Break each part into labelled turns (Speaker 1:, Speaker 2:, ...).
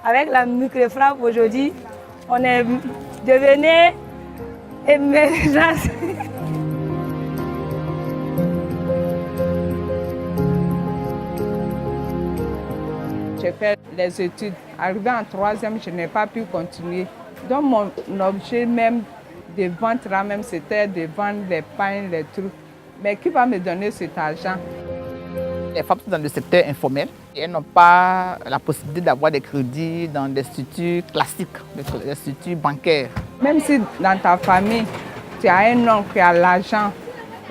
Speaker 1: Avec la microfrappe aujourd'hui, on est devenu émergence.
Speaker 2: J'ai fait les études. Arrivé en troisième, je n'ai pas pu continuer. Donc mon objet même de vente là même, c'était de vendre les pains, les trucs. Mais qui va me donner cet argent?
Speaker 3: Les femmes sont dans le secteur informel et elles n'ont pas la possibilité d'avoir des crédits dans des structures classiques, des structures bancaires.
Speaker 2: Même si dans ta famille, tu as un oncle qui a l'argent,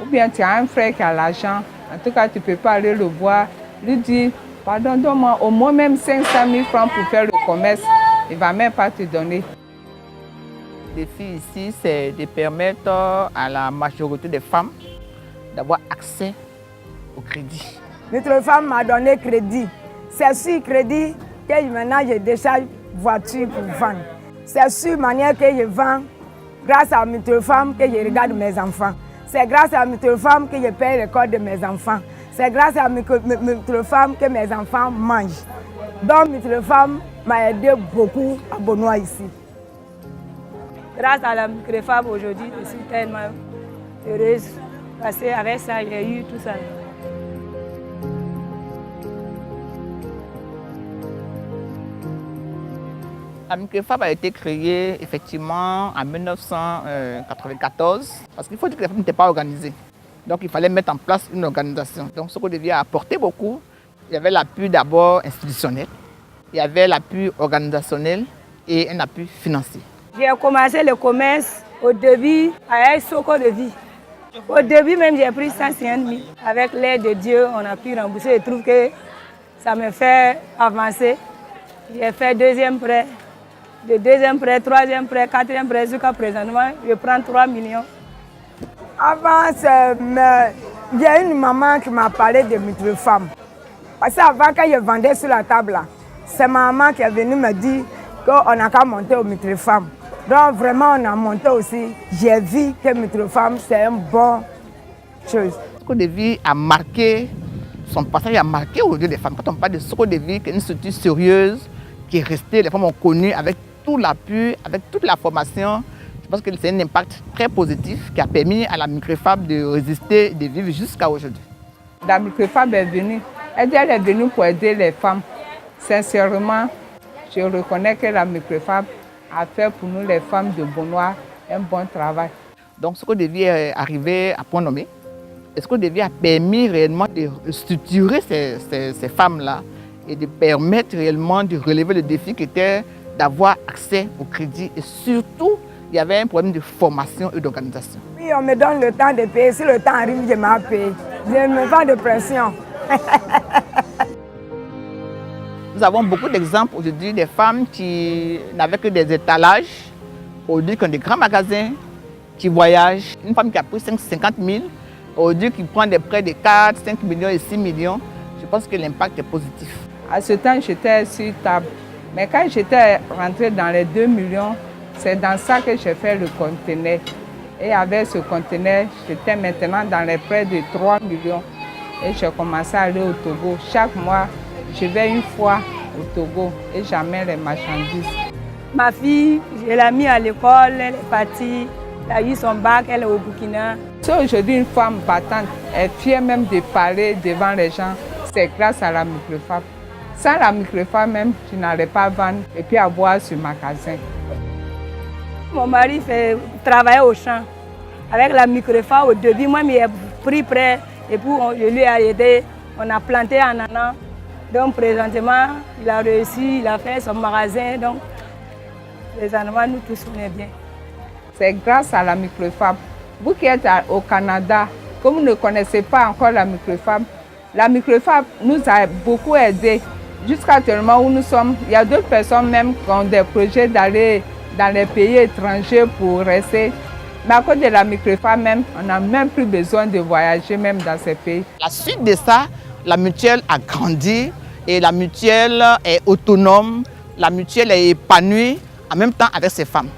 Speaker 2: ou bien tu as un frère qui a l'argent, en tout cas, tu ne peux pas aller le voir, lui dire, pardon, donne-moi au moins même 500 000 francs pour faire le commerce. Il ne va même pas te donner.
Speaker 3: Le défi ici, c'est de permettre à la majorité des femmes d'avoir accès au crédit.
Speaker 4: Notre femme m'a donné crédit. C'est sur crédit que maintenant je décharge voiture pour vendre. C'est sur manière que je vends, grâce à notre femme que je regarde mes enfants. C'est grâce à notre femme que je paye l'école de mes enfants. C'est grâce à notre femme que mes enfants mangent. Donc notre femme m'a aidé beaucoup à Bonois ici.
Speaker 1: Grâce à la microfrappe aujourd'hui, je suis tellement heureuse parce qu'avec ça, j'ai eu tout ça.
Speaker 3: La microfrappe a été créée effectivement en 1994 parce qu'il faut dire que les femmes n'étaient pas organisées. Donc il fallait mettre en place une organisation. Donc ce qu'on devait apporter beaucoup, il y avait l'appui d'abord institutionnel, il y avait l'appui organisationnel et un appui financier.
Speaker 1: J'ai commencé le commerce au début avec Soko de vie. Au début même, j'ai pris 150 000. Avec l'aide de Dieu, on a pu rembourser. Je trouve que ça me fait avancer. J'ai fait deuxième prêt, le deuxième prêt, troisième prêt, quatrième prêt, jusqu'à présentement, je prends 3 millions.
Speaker 4: Avant, il y a une maman qui m'a parlé de notre femme. Parce qu'avant, quand je vendais sur la table, c'est ma maman qui est venue me dire qu'on n'a qu'à monter au notre femme. Donc vraiment, on a monté aussi. J'ai vu que notre femme, c'est une bonne chose.
Speaker 3: Soko de vie a marqué, son passage a marqué aujourd'hui les femmes. Quand on parle de Soko de vie, qui est une structure sérieuse, qui est restée, les femmes ont connu avec tout l'appui, avec toute la formation. Je pense que c'est un impact très positif qui a permis à la microfrappe de résister et de vivre jusqu'à aujourd'hui.
Speaker 2: La microfrappe est venue. Elle est venue pour aider les femmes. Sincèrement, je reconnais que la microfrappe a fait pour nous les femmes de Bonois un bon travail.
Speaker 3: Donc Soko de vie est arrivé à point nommé. Et Soko de vie a permis réellement de structurer ces femmes-là et de permettre réellement de relever le défi qui était d'avoir accès au crédit. Et surtout, il y avait un problème de formation et d'organisation.
Speaker 4: Oui, on me donne le temps de payer. Si le temps arrive, je m'en paye. Je ne me fais pas de pression.
Speaker 3: Nous avons beaucoup d'exemples aujourd'hui des femmes qui n'avaient que des étalages, aujourd'hui qui ont des grands magasins, qui voyagent. Une femme qui a pris 50 000, aujourd'hui qui prend des prêts de 4, 5 millions et 6 millions. Je pense que l'impact est positif.
Speaker 2: À ce temps, j'étais sur table. Mais quand j'étais rentrée dans les 2 millions, c'est dans ça que j'ai fait le conteneur. Et avec ce conteneur, j'étais maintenant dans les prêts de 3 millions. Et j'ai commencé à aller au Togo. Chaque mois, je vais une fois au Togo et j'amène les marchandises.
Speaker 1: Ma fille, je l'ai mise à l'école, elle est partie, elle a eu son bac, elle est au Burkina.
Speaker 2: C'est aujourd'hui une femme battante, elle est fière même de parler devant les gens. C'est grâce à la microfrappe. Sans la microfrappe même, je n'allais pas vendre et puis avoir ce magasin.
Speaker 1: Mon mari travaillait au champ. Avec la microfrappe, au début, moi, j'ai pris prêt et puis je lui ai aidé. On a planté un ananas. Donc présentement, il a réussi, il a fait son magasin. Donc présentement, nous tous on est bien.
Speaker 2: C'est grâce à la microfrappe. Vous qui êtes au Canada, comme vous ne connaissez pas encore la microfrappe nous a beaucoup aidés. Jusqu'à actuellement où nous sommes, il y a d'autres personnes même qui ont des projets d'aller dans les pays étrangers pour rester. Mais à cause de la microfrappe même, on n'a même plus besoin de voyager même dans ces pays.
Speaker 3: La suite de ça, la mutuelle a grandi et la mutuelle est autonome, la mutuelle est épanouie en même temps avec ses femmes.